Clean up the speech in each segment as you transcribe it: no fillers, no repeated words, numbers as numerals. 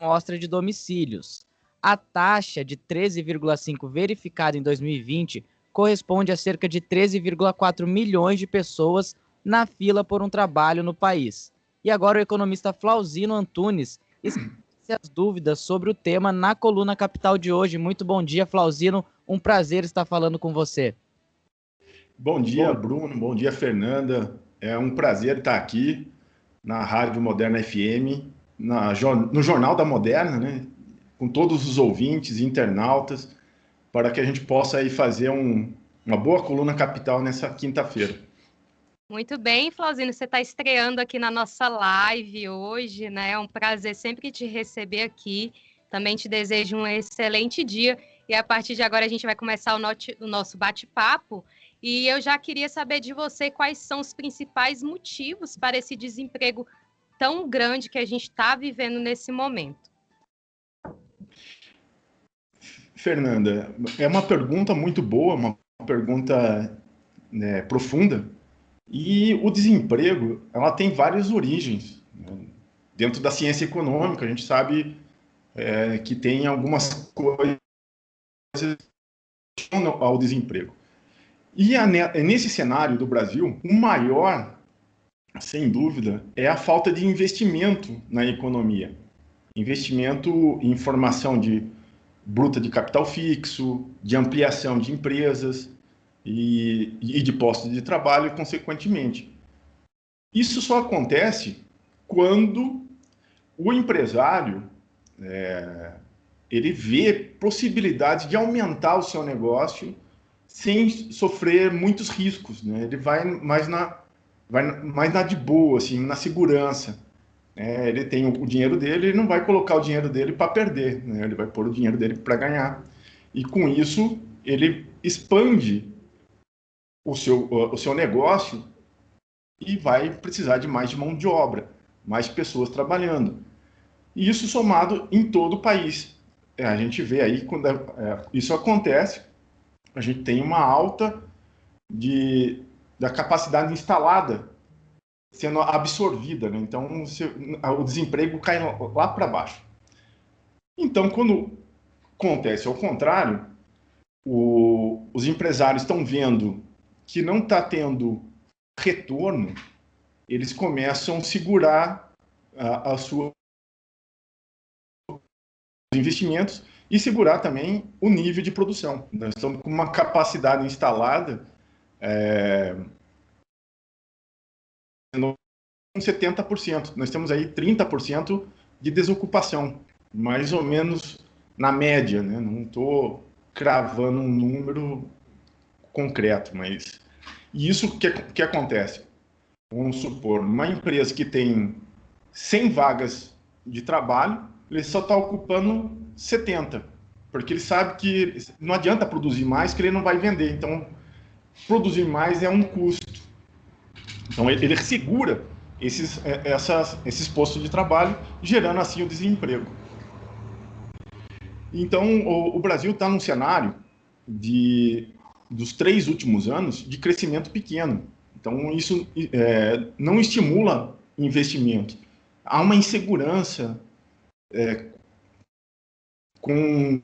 amostra de domicílios. A taxa de 13,5 verificada em 2020 corresponde a cerca de 13,4 milhões de pessoas na fila por um trabalho no país. E agora o economista Flauzino Antunes esclarece as dúvidas sobre o tema na Coluna Capital de hoje. Muito bom dia, Flauzino. Um prazer estar falando com você. Bom dia, Bruno. Bom dia, Fernanda. É um prazer estar aqui na Rádio Moderna FM, no Jornal da Moderna, né? Com todos os ouvintes e internautas, para que a gente possa aí fazer uma boa Coluna Capital nessa quinta-feira. Muito bem, Flauzino, você está estreando aqui na nossa live hoje, né? É um prazer sempre te receber aqui. Também te desejo um excelente dia. E a partir de agora a gente vai começar o nosso bate-papo. E eu já queria saber de você quais são os principais motivos para esse desemprego tão grande que a gente está vivendo nesse momento. Fernanda, é uma pergunta muito boa, uma pergunta, né, profunda. E o desemprego, ela tem várias origens, né? Dentro da ciência econômica, a gente sabe que tem algumas coisas ao desemprego. E nesse cenário do Brasil, o maior, sem dúvida, é a falta de investimento na economia. Investimento em formação bruta de capital fixo, de ampliação de empresas e de postos de trabalho, consequentemente. Isso só acontece quando o empresário ele vê possibilidade de aumentar o seu negócio sem sofrer muitos riscos, né? Ele vai mais na de boa, assim, na segurança. Ele tem o dinheiro dele, ele não vai colocar o dinheiro dele para perder, né? Ele vai pôr o dinheiro dele para ganhar. E com isso, ele expande o seu negócio e vai precisar de mais mão de obra, mais pessoas trabalhando. E isso somado em todo o país. A gente vê aí, quando isso acontece, a gente tem uma alta da capacidade instalada sendo absorvida, né? Então o desemprego cai lá para baixo. Então, quando acontece ao contrário, os empresários estão vendo que não está tendo retorno, eles começam a segurar os investimentos e segurar também o nível de produção. Nós estamos com uma capacidade instalada com 70%. Nós temos aí 30% de desocupação, mais ou menos na média, né? Não estou cravando um número concreto, mas isso que acontece. Vamos supor, uma empresa que tem 100 vagas de trabalho, ele só está ocupando 70, porque ele sabe que não adianta produzir mais, que ele não vai vender. Então, produzir mais é um custo. Então, ele segura esses postos de trabalho, gerando assim o desemprego. Então, o Brasil está num cenário dos 3 últimos anos de crescimento pequeno. Então, isso não estimula investimento. Há uma insegurança com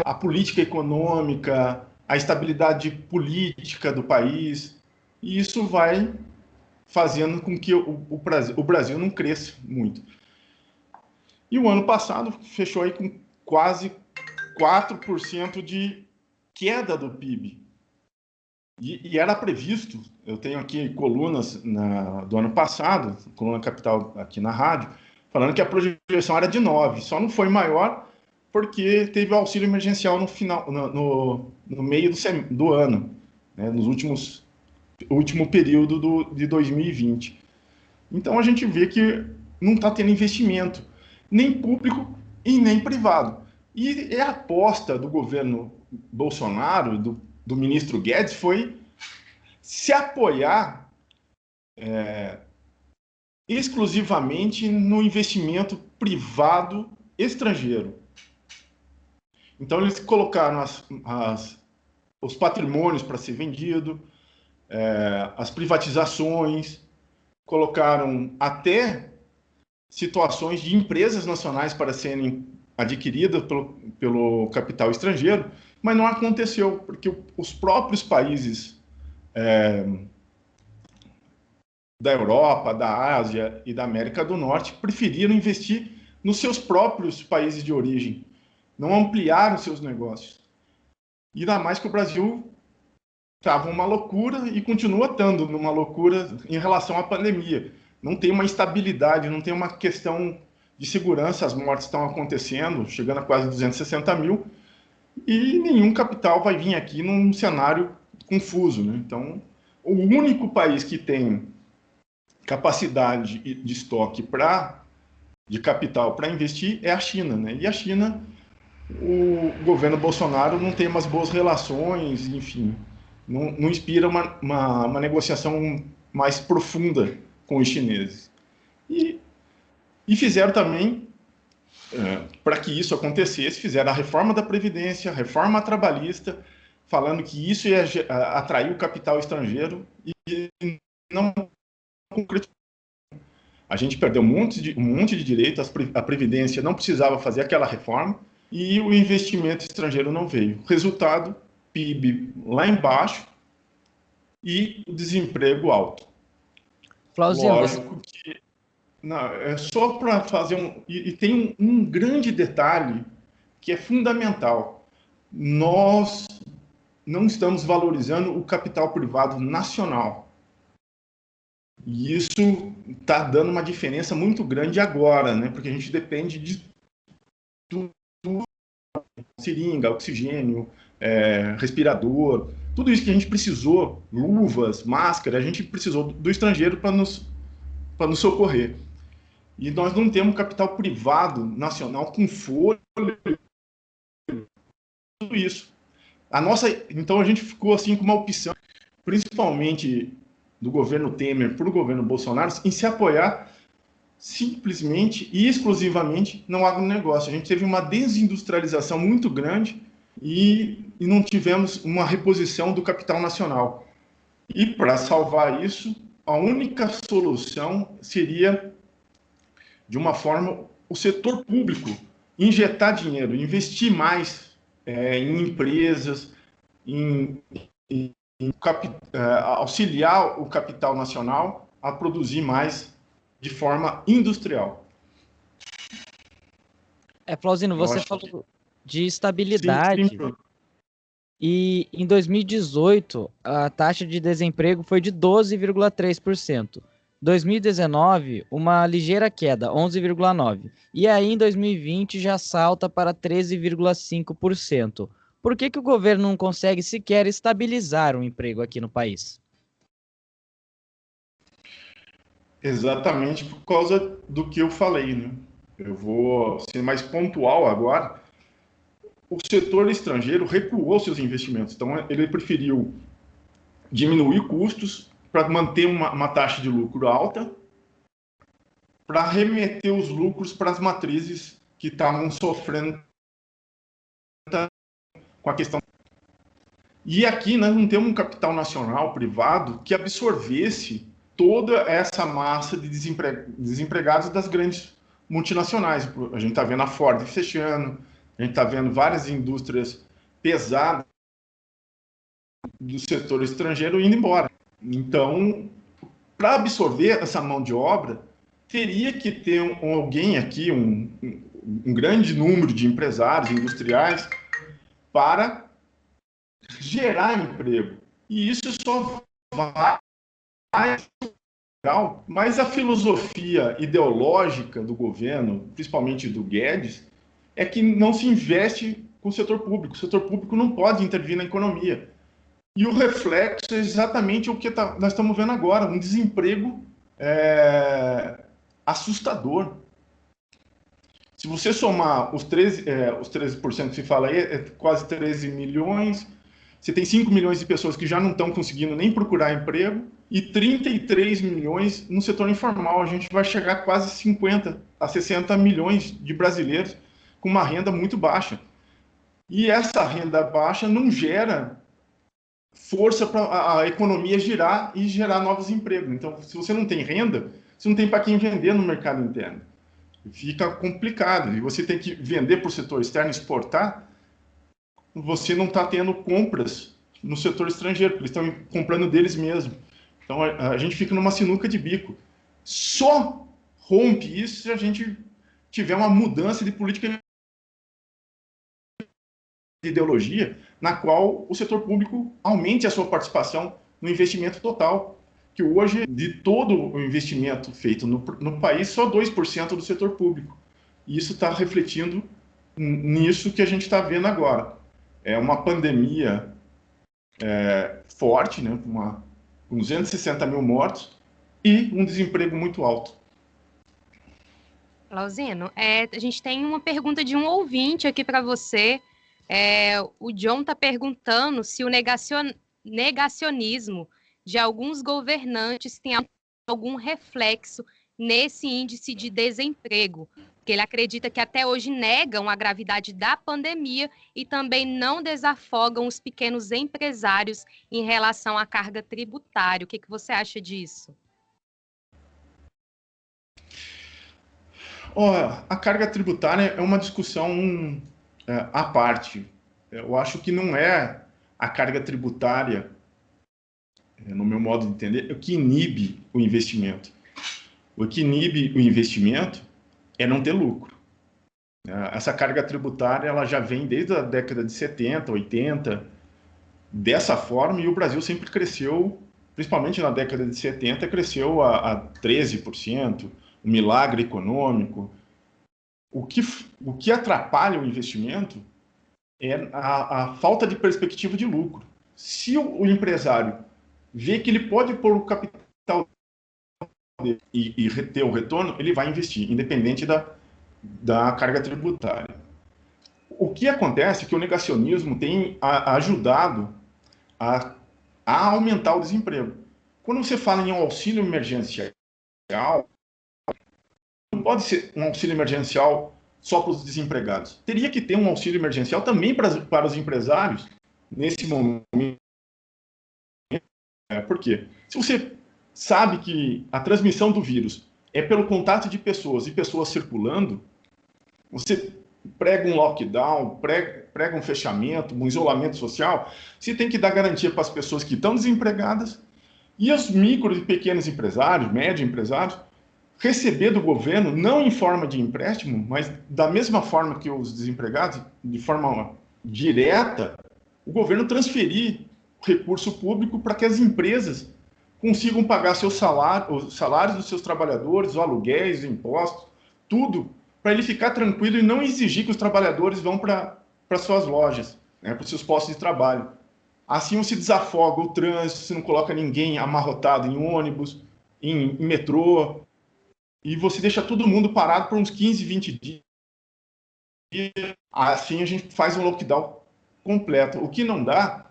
a política econômica, a estabilidade política do país, e isso vai fazendo com que o Brasil não cresça muito. E o ano passado fechou aí com quase 4% de queda do PIB. E era previsto, eu tenho aqui colunas do ano passado, Coluna Capital aqui na rádio, falando que a projeção era de 9%, só não foi maior porque teve o auxílio emergencial no meio do ano, né, último período de 2020. Então a gente vê que não está tendo investimento, nem público e nem privado. E a aposta do governo Bolsonaro, do ministro Guedes, foi se apoiar exclusivamente no investimento privado estrangeiro. Então, eles colocaram os patrimônios para ser vendido, as privatizações, colocaram até situações de empresas nacionais para serem adquiridas pelo capital estrangeiro, mas não aconteceu, porque os próprios países da Europa, da Ásia e da América do Norte preferiram investir nos seus próprios países de origem, não ampliaram seus negócios. E ainda mais que o Brasil estava uma loucura e continua estando numa loucura em relação à pandemia. Não tem uma estabilidade, não tem uma questão de segurança, as mortes estão acontecendo, chegando a quase 260 mil, e nenhum capital vai vir aqui num cenário confuso, né? Então, o único país que tem capacidade de estoque de capital para investir é a China, né? E a China, o governo Bolsonaro não tem umas boas relações, enfim, não inspira uma negociação mais profunda com os chineses. E fizeram também, para que isso acontecesse, fizeram a reforma da Previdência, a reforma trabalhista, falando que isso ia atrair o capital estrangeiro e não concretizou. A gente perdeu um monte de direitos, a Previdência não precisava fazer aquela reforma e o investimento estrangeiro não veio. Resultado, PIB lá embaixo e o desemprego alto. Flauzino, Lógico que... Não, é só para fazer um... E tem um grande detalhe que é fundamental. Nós não estamos valorizando o capital privado nacional. E isso está dando uma diferença muito grande agora, né? Porque a gente depende de tudo, seringa, oxigênio, respirador, tudo isso que a gente precisou, luvas, máscara, a gente precisou do estrangeiro para nos socorrer. E nós não temos capital privado nacional com folha, tudo isso. Então a gente ficou assim com uma opção, principalmente do governo Temer para o governo Bolsonaro, em se apoiar simplesmente e exclusivamente no agronegócio. A gente teve uma desindustrialização muito grande e não tivemos uma reposição do capital nacional. E para salvar isso, a única solução seria, de uma forma, o setor público injetar dinheiro, investir mais em empresas, auxiliar o capital nacional a produzir mais de forma industrial. Flauzino, você falou de estabilidade. Sim. E em 2018, a taxa de desemprego foi de 12,3%. 2019, uma ligeira queda, 11,9%. E aí, em 2020, já salta para 13,5%. Por que o governo não consegue sequer estabilizar o emprego aqui no país? Exatamente por causa do que eu falei, né? Eu vou ser mais pontual agora. O setor estrangeiro recuou seus investimentos, então ele preferiu diminuir custos para manter uma taxa de lucro alta, para remeter os lucros para as matrizes que estavam sofrendo com a questão. E aqui nós não temos um capital nacional privado que absorvesse toda essa massa de desempregados das grandes multinacionais. A gente está vendo a Ford fechando, a gente está vendo várias indústrias pesadas do setor estrangeiro indo embora. Então, para absorver essa mão de obra, teria que ter alguém aqui, um grande número de empresários industriais para gerar emprego. E isso só vai... Mas a filosofia ideológica do governo, principalmente do Guedes, é que não se investe com o setor público. O setor público não pode intervir na economia. E o reflexo é exatamente o que nós estamos vendo agora, um desemprego assustador. Se você somar os 13% que se fala aí, é quase 13 milhões, você tem 5 milhões de pessoas que já não estão conseguindo nem procurar emprego e 33 milhões no setor informal. A gente vai chegar a quase 50 a 60 milhões de brasileiros com uma renda muito baixa. E essa renda baixa não gera força para a economia girar e gerar novos empregos. Então, se você não tem renda, você não tem para quem vender no mercado interno. fica complicado. E você tem que vender para o setor externo, exportar, você não está tendo compras no setor estrangeiro, porque eles estão comprando deles mesmos. Então, a gente fica numa sinuca de bico. Só rompe isso se a gente tiver uma mudança de política de ideologia, na qual o setor público aumente a sua participação no investimento total, que hoje, de todo o investimento feito no país, só 2% do setor público. E isso está refletindo nisso que a gente está vendo agora. É uma pandemia forte, né, com 260 mil mortos e um desemprego muito alto. Flauzino, a gente tem uma pergunta de um ouvinte aqui para você. O John está perguntando se o negacionismo de alguns governantes tem algum reflexo nesse índice de desemprego, porque ele acredita que até hoje negam a gravidade da pandemia e também não desafogam os pequenos empresários em relação à carga tributária. O que você acha disso? A carga tributária é uma discussão à parte. Eu acho que não é a carga tributária, no meu modo de entender, o que inibe o investimento. O que inibe o investimento é não ter lucro. Essa carga tributária ela já vem desde a década de 70, 80, dessa forma, e o Brasil sempre cresceu, principalmente na década de 70, cresceu a 13%, um milagre econômico. O que atrapalha o investimento é a falta de perspectiva de lucro. Se o empresário vê que ele pode pôr o capital dele e ter o retorno, ele vai investir, independente da carga tributária. O que acontece é que o negacionismo tem ajudado a aumentar o desemprego. Quando você fala em um auxílio emergencial, não pode ser um auxílio emergencial só para os desempregados. Teria que ter um auxílio emergencial também para os empresários nesse momento. Por quê? Se você sabe que a transmissão do vírus é pelo contato de pessoas e pessoas circulando, você prega um lockdown, prega um fechamento, um isolamento social, você tem que dar garantia para as pessoas que estão desempregadas e os micro e pequenos empresários, médio empresários, receber do governo, não em forma de empréstimo, mas da mesma forma que os desempregados, de forma direta, o governo transferir recurso público para que as empresas consigam pagar os salários dos seus trabalhadores, os aluguéis, os impostos, tudo, para ele ficar tranquilo e não exigir que os trabalhadores vão para suas lojas, né, para os seus postos de trabalho. Assim você desafoga o trânsito, você não coloca ninguém amarrotado em ônibus, em metrô, e você deixa todo mundo parado por uns 15, 20 dias. Assim a gente faz um lockdown completo. O que não dá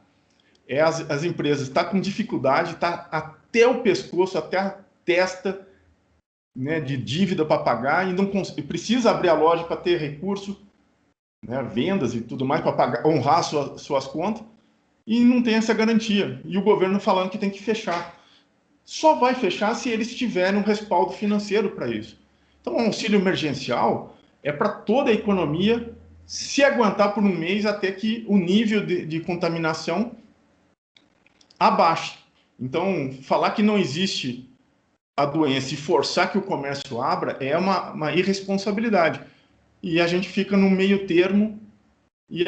é as empresas estar com dificuldade, estar até o pescoço, até a testa, né, de dívida para pagar, e precisa abrir a loja para ter recurso, né, vendas e tudo mais, para honrar suas contas, e não tem essa garantia. E o governo falando que tem que fechar. Só vai fechar se eles tiverem um respaldo financeiro para isso. Então, o auxílio emergencial é para toda a economia se aguentar por um mês até que o nível de contaminação abaixe. Então, falar que não existe a doença e forçar que o comércio abra é uma irresponsabilidade. E a gente fica no meio termo e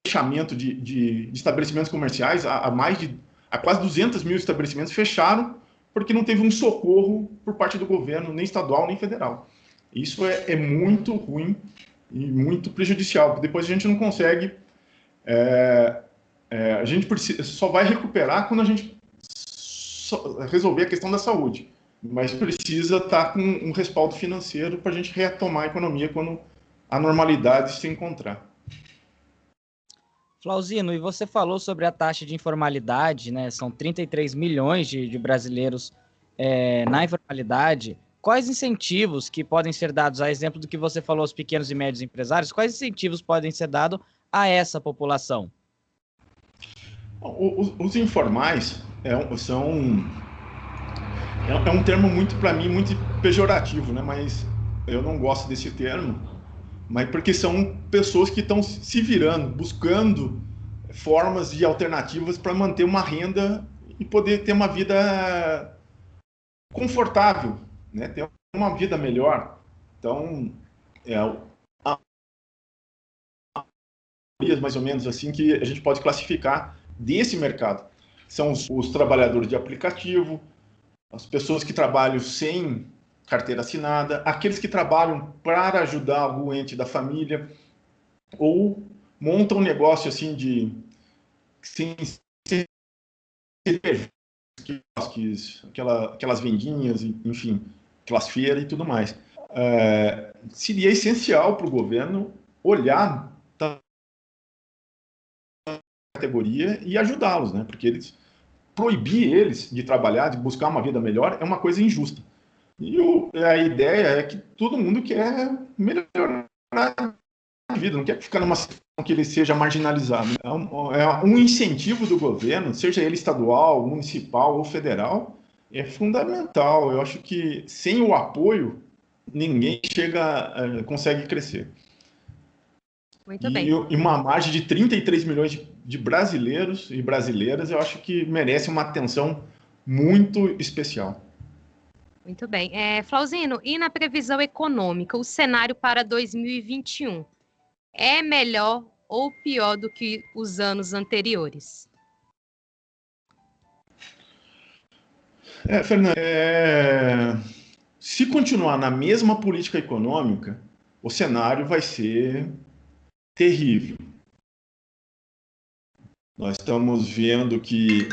fechamento de estabelecimentos comerciais, há quase 200 mil estabelecimentos fecharam porque não teve um socorro por parte do governo, nem estadual, nem federal. Isso é muito ruim e muito prejudicial, porque depois a gente não consegue... a gente só vai recuperar quando a gente resolver a questão da saúde, mas precisa estar com um respaldo financeiro para a gente retomar a economia quando a normalidade se encontrar. Flauzino, e você falou sobre a taxa de informalidade, né? São 33 milhões de brasileiros na informalidade. Quais incentivos que podem ser dados, a exemplo do que você falou aos pequenos e médios empresários, quais incentivos podem ser dados a essa população? Os informais é um termo muito, para mim, muito pejorativo, né? Mas eu não gosto desse termo, mas porque são pessoas que estão se virando, buscando formas e alternativas para manter uma renda e poder ter uma vida confortável, né? Ter uma vida melhor. Então, mais ou menos assim que a gente pode classificar desse mercado. São os trabalhadores de aplicativo, as pessoas que trabalham sem carteira assinada, aqueles que trabalham para ajudar algum ente da família, ou montam um negócio assim de sem aquelas vendinhas, enfim, aquelas feiras e tudo mais. Seria essencial para o governo olhar a categoria e ajudá-los, né? Porque proibir eles de trabalhar, de buscar uma vida melhor, é uma coisa injusta. E a ideia é que todo mundo quer melhorar a vida, não quer ficar numa situação que ele seja marginalizado. É um incentivo do governo, seja ele estadual, municipal ou federal, é fundamental. Eu acho que sem o apoio, ninguém consegue crescer. Muito bem. E uma margem de 33 milhões de brasileiros e brasileiras, eu acho que merece uma atenção muito especial. Muito bem. Flauzino, e na previsão econômica, o cenário para 2021 é melhor ou pior do que os anos anteriores? Fernando, se continuar na mesma política econômica, o cenário vai ser terrível. Nós estamos vendo que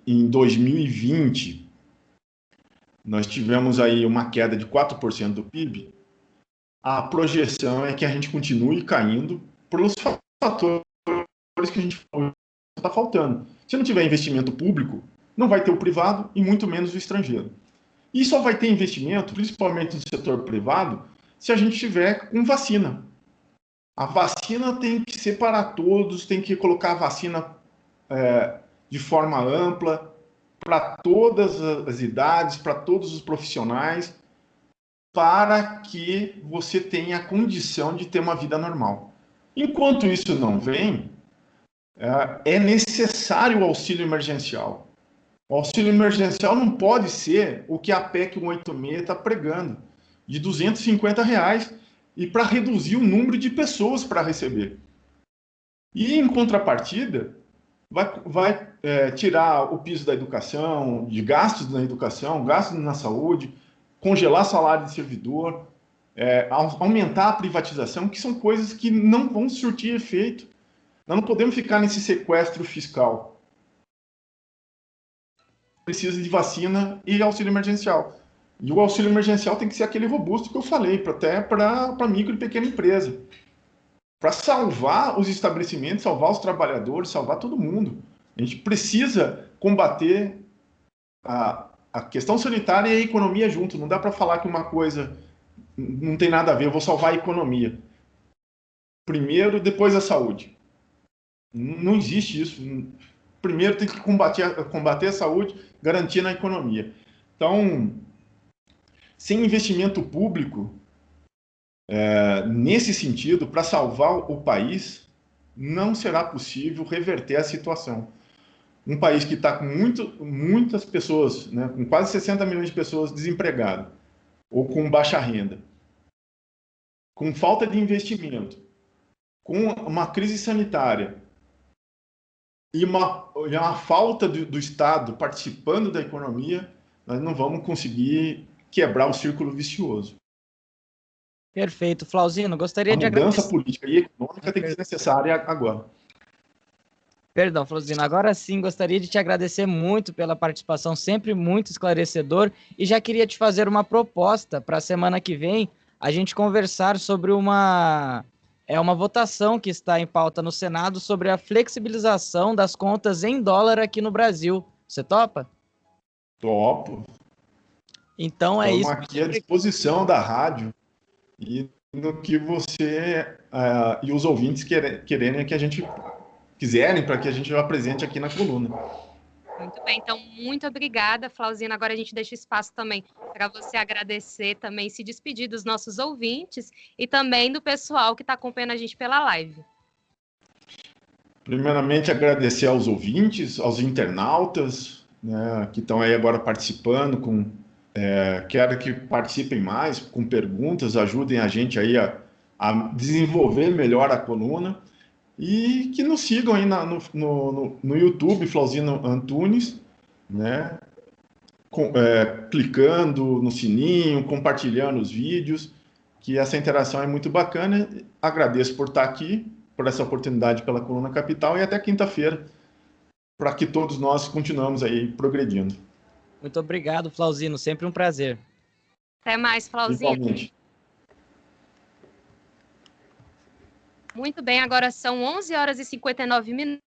em 2020 nós tivemos aí uma queda de 4% do PIB. A projeção é que a gente continue caindo pelos fatores que a gente está faltando. Se não tiver investimento público, não vai ter o privado e muito menos o estrangeiro. E só vai ter investimento, principalmente no setor privado, se a gente tiver com vacina. A vacina tem que ser para todos, tem que colocar a vacina de forma ampla, para todas as idades, para todos os profissionais, para que você tenha a condição de ter uma vida normal. Enquanto isso não vem, é necessário o auxílio emergencial. O auxílio emergencial não pode ser o que a PEC 186 está pregando, de R$ 250, e para reduzir o número de pessoas para receber. E, em contrapartida, vai tirar o piso da educação, de gastos na educação, gastos na saúde, congelar salário de servidor, aumentar a privatização, que são coisas que não vão surtir efeito. Nós não podemos ficar nesse sequestro fiscal. Precisa de vacina e auxílio emergencial. E o auxílio emergencial tem que ser aquele robusto que eu falei, até para micro e pequena empresa. Para salvar os estabelecimentos, salvar os trabalhadores, salvar todo mundo. A gente precisa combater a questão sanitária e a economia junto. Não dá para falar que uma coisa não tem nada a ver, eu vou salvar a economia. Primeiro, depois a saúde. Não existe isso. Primeiro tem que combater a saúde, garantir a economia. Então, sem investimento público, nesse sentido, para salvar o país, não será possível reverter a situação. Um país que está com muitas pessoas, né, com quase 60 milhões de pessoas desempregadas, ou com baixa renda, com falta de investimento, com uma crise sanitária, e uma falta do Estado participando da economia, nós não vamos conseguir quebrar o círculo vicioso. Perfeito. Flauzino, gostaria de agradecer. A mudança agradecer... política e econômica tem que ser necessária agora. Perdão, Flauzino, agora sim gostaria de te agradecer muito pela participação, sempre muito esclarecedor, e já queria te fazer uma proposta para a semana que vem, a gente conversar sobre uma votação que está em pauta no Senado sobre a flexibilização das contas em dólar aqui no Brasil. Você topa? Topo. Então é isso. Estamos aqui à disposição da rádio e no que você e os ouvintes quiserem para que a gente apresente aqui na coluna. Muito bem, então muito obrigada, Flauzina. Agora a gente deixa espaço também para você agradecer, também se despedir dos nossos ouvintes e também do pessoal que está acompanhando a gente pela live. Primeiramente, agradecer aos ouvintes, aos internautas, né, que estão aí agora participando. Quero que participem mais com perguntas, ajudem a gente aí a desenvolver melhor a coluna. E que nos sigam aí no YouTube, Flauzino Antunes, né? Clicando no sininho, compartilhando os vídeos, que essa interação é muito bacana. Agradeço por estar aqui, por essa oportunidade pela Coluna Capital e até quinta-feira, para que todos nós continuamos aí progredindo. Muito obrigado, Flauzino. Sempre um prazer. Até mais, Flauzino. Igualmente. Muito bem, agora são 11 horas e 59 minutos.